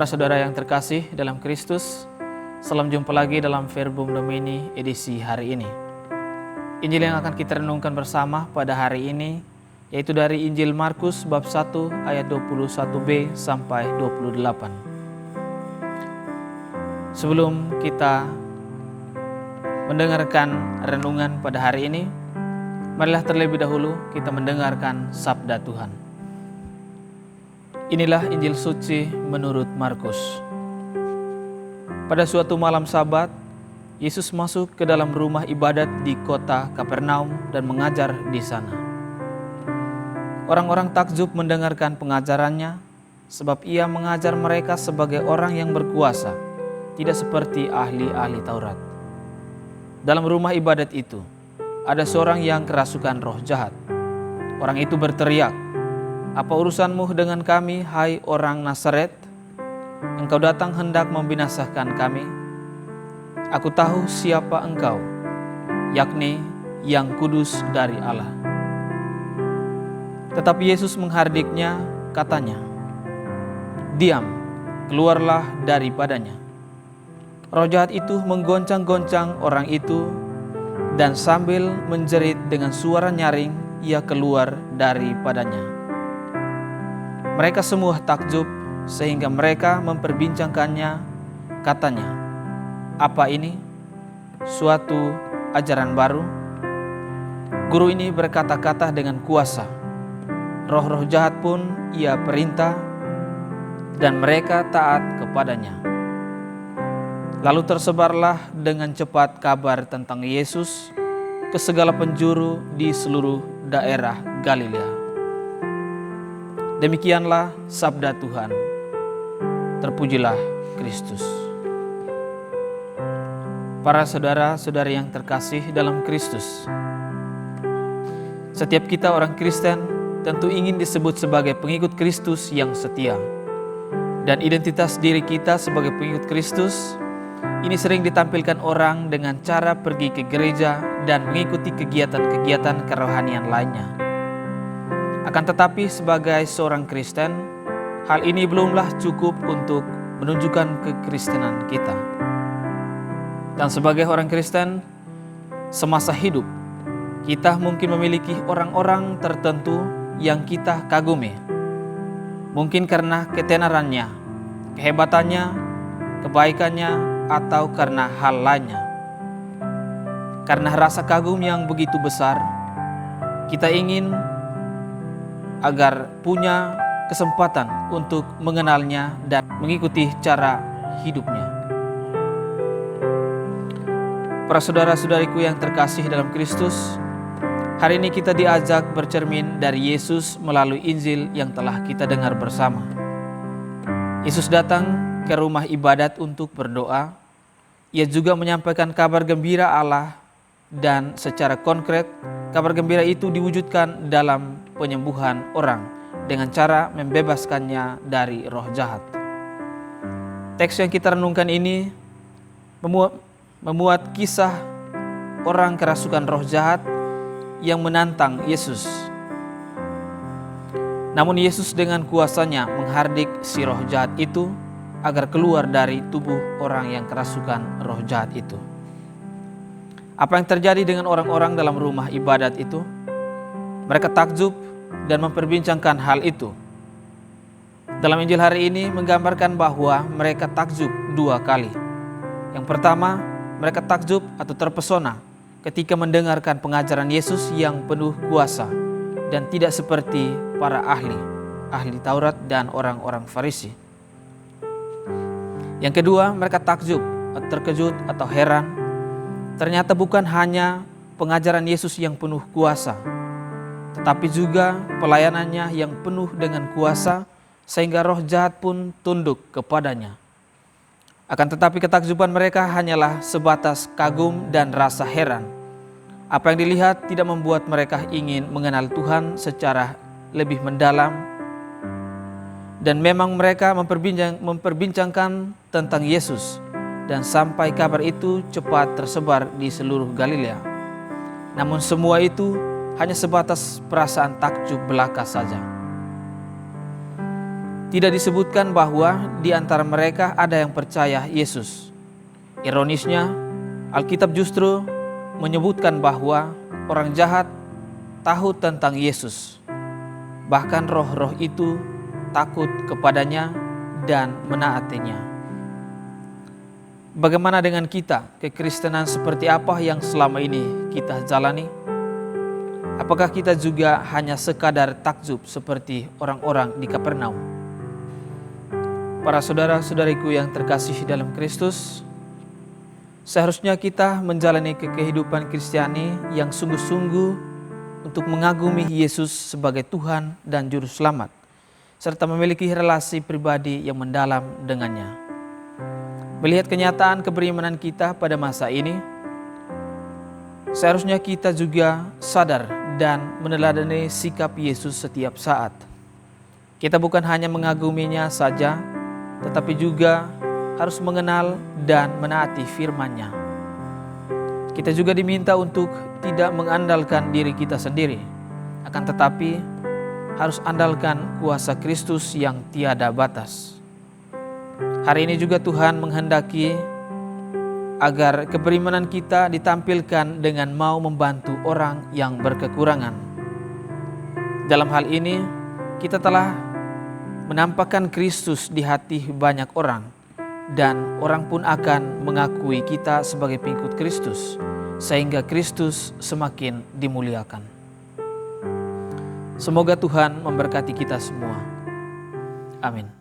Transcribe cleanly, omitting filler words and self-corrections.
Para saudara yang terkasih dalam Kristus, salam jumpa lagi dalam Verbum Domini edisi hari ini. Injil yang akan kita renungkan bersama pada hari ini yaitu dari Injil Markus bab 1 ayat 21b sampai 28. Sebelum kita mendengarkan renungan pada hari ini, marilah terlebih dahulu kita mendengarkan sabda Tuhan. Inilah Injil suci menurut Markus. Pada suatu malam Sabat, Yesus masuk ke dalam rumah ibadat di kota Kapernaum dan mengajar di sana. Orang-orang takjub mendengarkan pengajarannya, sebab ia mengajar mereka sebagai orang yang berkuasa, tidak seperti ahli-ahli Taurat. Dalam rumah ibadat itu, ada seorang yang kerasukan roh jahat. Orang itu berteriak, "Apa urusanmu dengan kami, hai orang Nazaret? Engkau datang hendak membinasakan kami. Aku tahu siapa engkau, yakni yang kudus dari Allah." Tetapi Yesus menghardiknya, katanya, "Diam, keluarlah daripadanya." Roh jahat itu menggoncang-goncang orang itu, dan sambil menjerit dengan suara nyaring, ia keluar daripadanya. Mereka semua takjub sehingga mereka memperbincangkannya, katanya, "Apa ini? Suatu ajaran baru? Guru ini berkata-kata dengan kuasa. Roh-roh jahat pun ia perintah dan mereka taat kepadanya." Lalu tersebarlah dengan cepat kabar tentang Yesus ke segala penjuru di seluruh daerah Galilea. Demikianlah sabda Tuhan. Terpujilah Kristus. Para saudara-saudari yang terkasih dalam Kristus, setiap kita orang Kristen tentu ingin disebut sebagai pengikut Kristus yang setia. Dan identitas diri kita sebagai pengikut Kristus ini sering ditampilkan orang dengan cara pergi ke gereja dan mengikuti kegiatan-kegiatan kerohanian lainnya. Akan tetapi sebagai seorang Kristen, hal ini belumlah cukup untuk menunjukkan kekristenan kita. Dan sebagai orang Kristen, semasa hidup, kita mungkin memiliki orang-orang tertentu yang kita kagumi. Mungkin karena ketenarannya, kehebatannya, kebaikannya, atau karena hal lainnya. Karena rasa kagum yang begitu besar, kita ingin agar punya kesempatan untuk mengenalnya dan mengikuti cara hidupnya. Para saudara-saudariku yang terkasih dalam Kristus, hari ini kita diajak bercermin dari Yesus melalui Injil yang telah kita dengar bersama. Yesus datang ke rumah ibadat untuk berdoa. Ia juga menyampaikan kabar gembira Allah, dan secara konkret kabar gembira itu diwujudkan dalam penyembuhan orang dengan cara membebaskannya dari roh jahat. Teks yang kita renungkan ini memuat kisah orang kerasukan roh jahat yang menantang Yesus. Namun Yesus dengan kuasanya menghardik si roh jahat itu agar keluar dari tubuh orang yang kerasukan roh jahat itu. Apa yang terjadi dengan orang-orang dalam rumah ibadat itu? Mereka takjub dan memperbincangkan hal itu. Dalam Injil hari ini menggambarkan bahwa mereka takjub dua kali. Yang pertama, mereka takjub atau terpesona ketika mendengarkan pengajaran Yesus yang penuh kuasa dan tidak seperti para ahli Taurat dan orang-orang Farisi. Yang kedua, mereka takjub, terkejut atau heran. Ternyata bukan hanya pengajaran Yesus yang penuh kuasa, tetapi juga pelayanannya yang penuh dengan kuasa sehingga roh jahat pun tunduk kepadanya. Akan tetapi ketakjuban mereka hanyalah sebatas kagum dan rasa heran. Apa yang dilihat tidak membuat mereka ingin mengenal Tuhan secara lebih mendalam. Dan memang mereka memperbincangkan tentang Yesus, dan sampai kabar itu cepat tersebar di seluruh Galilea. Namun semua itu hanya sebatas perasaan takjub belaka saja. Tidak disebutkan bahwa di antara mereka ada yang percaya Yesus. Ironisnya, Alkitab justru menyebutkan bahwa orang jahat tahu tentang Yesus. Bahkan roh-roh itu takut kepadanya dan menaatinya. Bagaimana dengan kita? Kekristenan seperti apa yang selama ini kita jalani? Apakah kita juga hanya sekadar takjub seperti orang-orang di Kapernaum? Para saudara-saudariku yang terkasih dalam Kristus, seharusnya kita menjalani kehidupan Kristiani yang sungguh-sungguh untuk mengagumi Yesus sebagai Tuhan dan Juru Selamat, serta memiliki relasi pribadi yang mendalam dengannya. Melihat kenyataan keberimanan kita pada masa ini, seharusnya kita juga sadar dan meneladani sikap Yesus setiap saat. Kita bukan hanya mengaguminya saja, tetapi juga harus mengenal dan menaati firman-Nya. Kita juga diminta untuk tidak mengandalkan diri kita sendiri, akan tetapi harus andalkan kuasa Kristus yang tiada batas. Hari ini juga Tuhan menghendaki agar keberimanan kita ditampilkan dengan mau membantu orang yang berkekurangan. Dalam hal ini, kita telah menampakkan Kristus di hati banyak orang, dan orang pun akan mengakui kita sebagai pengikut Kristus, sehingga Kristus semakin dimuliakan. Semoga Tuhan memberkati kita semua. Amin.